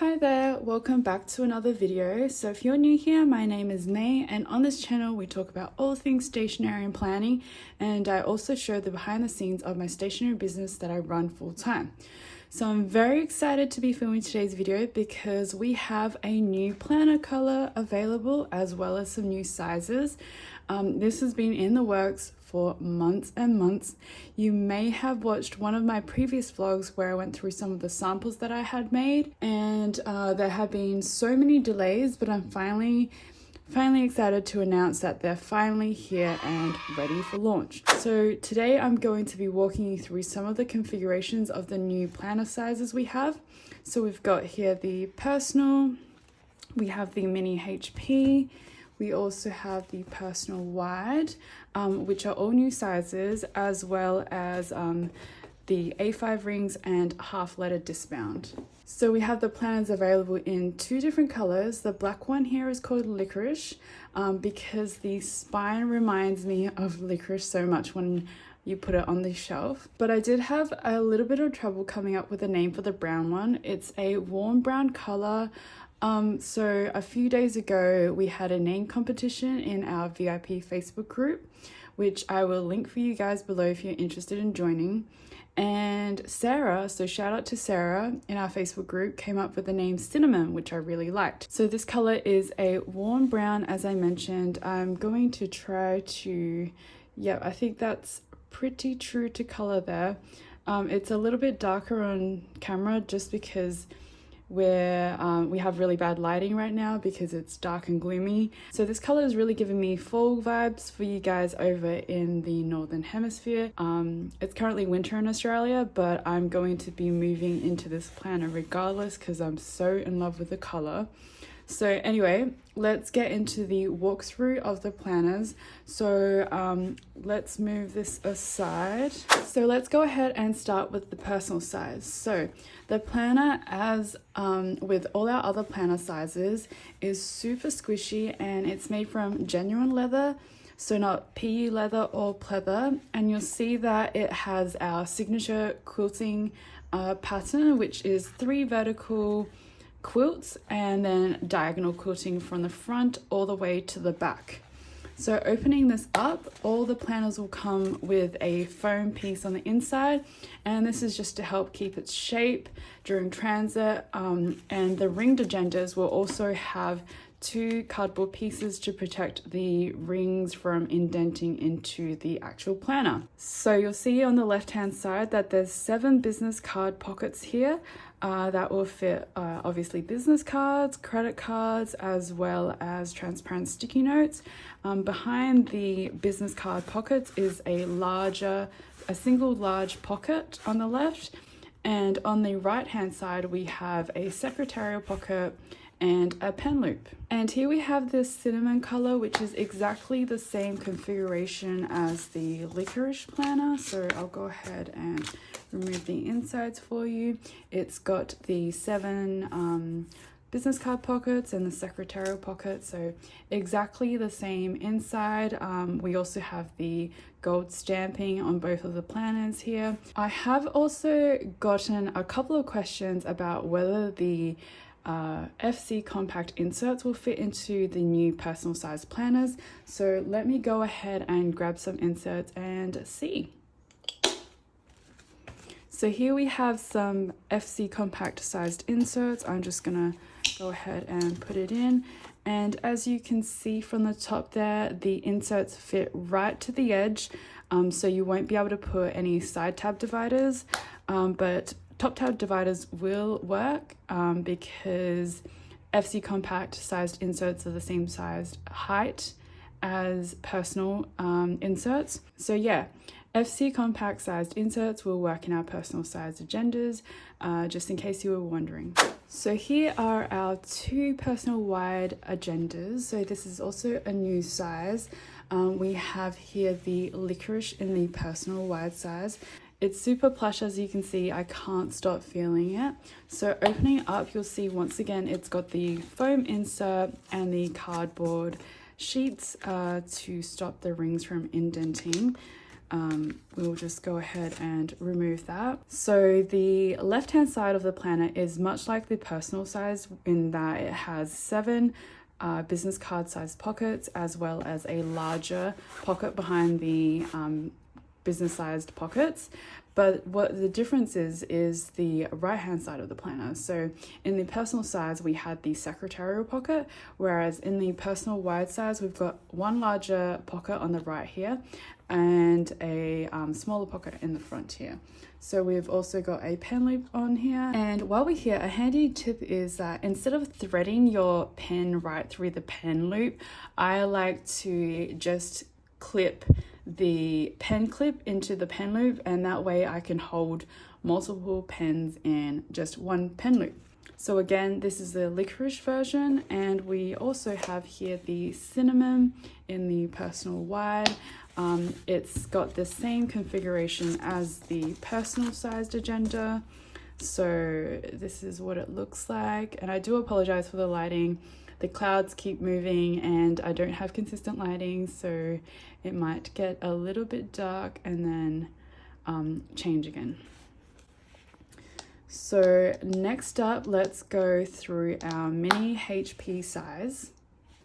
Hi there, welcome back to another video. So if you're new here, my name is May, and on this channel we talk about all things stationery and planning, and I also show the behind the scenes of my stationery business that I run full time. So I'm very excited to be filming today's video because we have a new planner color available as well as some new sizes. This has been in the works for months and months. You may have watched one of my previous vlogs where I went through some of the samples that I had made, and there have been so many delays, but I'm finally excited to announce that they're finally here and ready for launch. So today I'm going to be walking you through some of the configurations of the new planner sizes we have. So we've got here the personal, we have the mini HP, we also have the personal wide, which are all new sizes, as well as the A5 rings and half letter discbound. So we have the planners available in two different colors. The black one here is called licorice because the spine reminds me of licorice so much when you put it on the shelf. But I did have a little bit of trouble coming up with a name for the brown one. It's a warm brown color. So a few days ago we had a name competition in our VIP Facebook group, which I will link for you guys below if you're interested in joining. And Sarah, so shout out to Sarah in our Facebook group, came up with the name Cinnamon, which I really liked. So this color is a warm brown, as I mentioned. I'm going to try to, I think that's pretty true to color there. It's a little bit darker on camera just because we have really bad lighting right now because it's dark and gloomy. So this color is really giving me fall vibes for you guys over in the Northern Hemisphere. It's currently winter in Australia, but I'm going to be moving into this planner regardless because I'm so in love with the color. So anyway, let's get into the walkthrough of the planners. So let's move this aside. So let's go ahead and start with the personal size. So the planner, as with all our other planner sizes, is super squishy and it's made from genuine leather. So not PU leather or pleather. And you'll see that it has our signature quilting pattern, which is 3 vertical quilts and then diagonal quilting from the front all the way to the back. So opening this up, all the planners will come with a foam piece on the inside, and this is just to help keep its shape during transit. And the ringed agendas will also have 2 cardboard pieces to protect the rings from indenting into the actual planner. So you'll see on the left hand side that there's 7 business card pockets here that will fit obviously business cards, credit cards, as well as transparent sticky notes. Behind the business card pockets is a single large pocket on the left, and on the right hand side we have a secretarial pocket and a pen loop. And here we have this cinnamon color, which is exactly the same configuration as the licorice planner. So I'll go ahead and remove the insides for you. It's got the 7 business card pockets and the secretarial pocket, so exactly the same inside. We also have the gold stamping on both of the planners here. I have also gotten a couple of questions about whether the FC compact inserts will fit into the new personal size planners. So let me go ahead and grab some inserts and see. So here we have some FC compact sized inserts. I'm just gonna go ahead and put it in. And as you can see from the top there, the inserts fit right to the edge. So you won't be able to put any side tab dividers, but top tab dividers will work because FC compact sized inserts are the same sized height as personal inserts. So yeah, FC compact sized inserts will work in our personal sized agendas, just in case you were wondering. So here are our 2 personal wide agendas. So this is also a new size. We have here the licorice in the personal wide size. It's super plush, as you can see. I can't stop feeling it. So opening up, you'll see once again it's got the foam insert and the cardboard sheets to stop the rings from indenting. we'll just go ahead and remove that. So the left hand side of the planner is much like the personal size in that it has 7 business card sized pockets, as well as a larger pocket behind the business sized pockets. But what the difference is the right hand side of the planner. So in the personal size, we had the secretarial pocket, whereas in the personal wide size, we've got one larger pocket on the right here and a smaller pocket in the front here. So we've also got a pen loop on here. And while we're here, a handy tip is that instead of threading your pen right through the pen loop, I like to just clip the pen clip into the pen loop, and that way I can hold multiple pens in just one pen loop. So again, this is the licorice version, and we also have here the cinnamon in the personal wide. It's got the same configuration as the personal sized agenda. So this is what it looks like, and I do apologize for the lighting. The clouds keep moving and I don't have consistent lighting, so it might get a little bit dark and then change again. So next up, let's go through our mini HP size.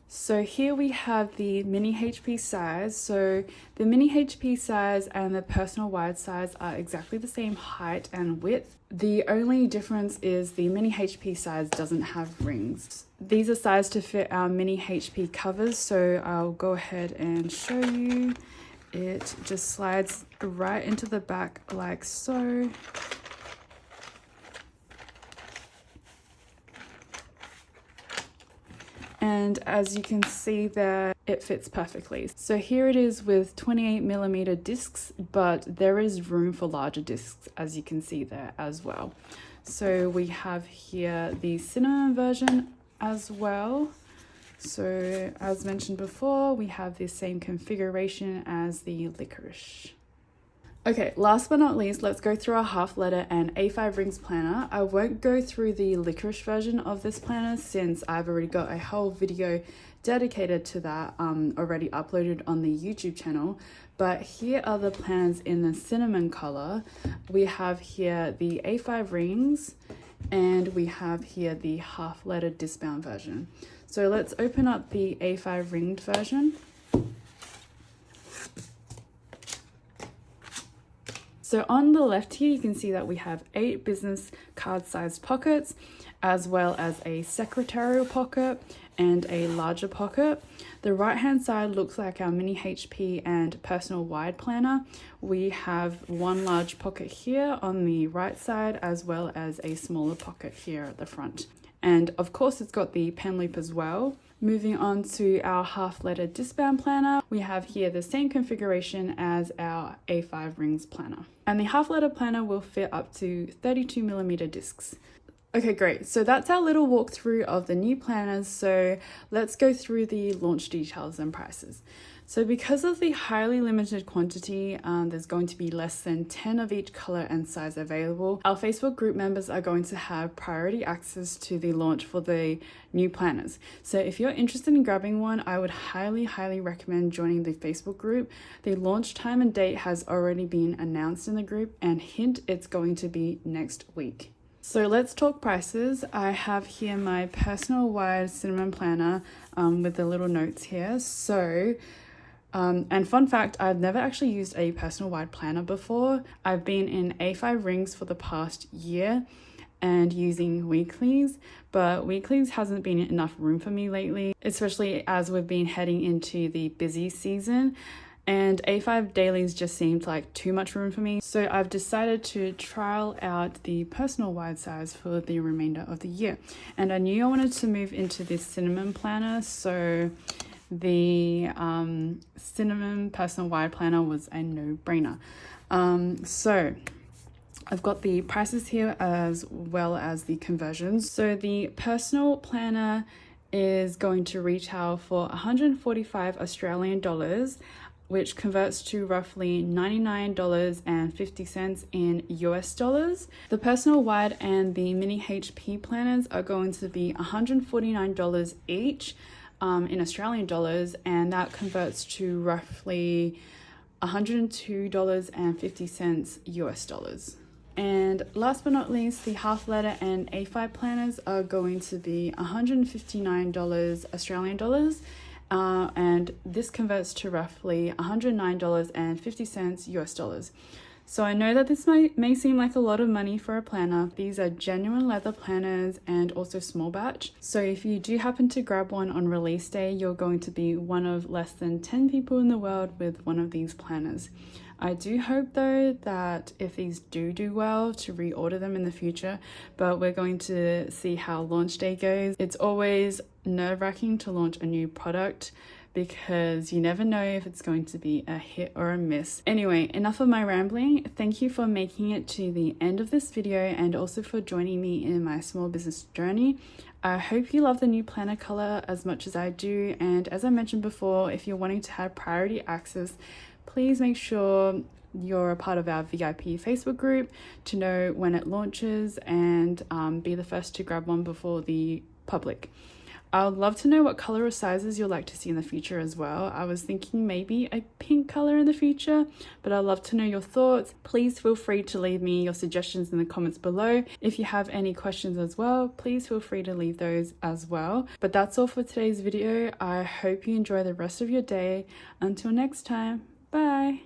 So here we have the mini HP size. So the mini HP size and the personal wide size are exactly the same height and width. The only difference is the mini HP size doesn't have rings. These are sized to fit our mini HP covers, so I'll go ahead and show you. It just slides right into the back like so. And as you can see there, it fits perfectly. So here it is with 28mm discs, but there is room for larger discs, as you can see there as well. So we have here the cinnamon version as well. So as mentioned before, we have the same configuration as the licorice. Okay, last but not least, let's go through our half letter and A5 rings planner. I won't go through the licorice version of this planner since I've already got a whole video dedicated to that already uploaded on the YouTube channel. But here are the planners in the cinnamon color. We have here the A5 rings, and we have here the half letter discbound version. So let's open up the A5 ringed version. So on the left here, you can see that we have 8 business card sized pockets, as well as a secretarial pocket and a larger pocket. The right hand side looks like our mini HP and personal wide planner. We have one large pocket here on the right side, as well as a smaller pocket here at the front. And of course, it's got the pen loop as well. Moving on to our half letter discbound planner, we have here the same configuration as our A5 rings planner. And the half letter planner will fit up to 32mm discs. Okay, great. So that's our little walkthrough of the new planners. So let's go through the launch details and prices. So because of the highly limited quantity, there's going to be less than 10 of each color and size available. Our Facebook group members are going to have priority access to the launch for the new planners. So if you're interested in grabbing one, I would highly recommend joining the Facebook group. The launch time and date has already been announced in the group, and hint, it's going to be next week. So let's talk prices. I have here my personal wide cinnamon planner with the little notes here. So and fun fact, I've never actually used a personal wide planner before. I've been in A5 rings for the past year and using weeklies, but weeklies hasn't been enough room for me lately, especially as we've been heading into the busy season, and A5 dailies just seemed like too much room for me. So I've decided to trial out the personal wide size for the remainder of the year. And I knew I wanted to move into this cinnamon planner, so the cinnamon personal wide planner was a no-brainer. So I've got the prices here as well as the conversions. So the personal planner is going to retail for 145 Australian dollars, which converts to roughly $99.50 in US dollars. The personal wide and the mini HP planners are going to be $149 each in Australian dollars, and that converts to roughly $102.50 US dollars. And last but not least, the half letter and A5 planners are going to be $159 Australian dollars. And this converts to roughly $109.50 US dollars. So I know that this may seem like a lot of money for a planner. These are genuine leather planners and also small batch. So if you do happen to grab one on release day, you're going to be one of less than 10 people in the world with one of these planners. I do hope though that if these do well, to reorder them in the future, but we're going to see how launch day goes. It's always nerve-wracking to launch a new product because you never know if it's going to be a hit or a miss. Anyway, enough of my rambling. Thank you for making it to the end of this video and also for joining me in my small business journey. I hope you love the new planner color as much as I do, and as I mentioned before, if you're wanting to have priority access, please make sure you're a part of our VIP Facebook group to know when it launches and be the first to grab one before the public. I would love to know what color or sizes you'd like to see in the future as well. I was thinking maybe a pink color in the future, but I'd love to know your thoughts. Please feel free to leave me your suggestions in the comments below. If you have any questions as well, please feel free to leave those as well. But that's all for today's video. I hope you enjoy the rest of your day. Until next time, bye.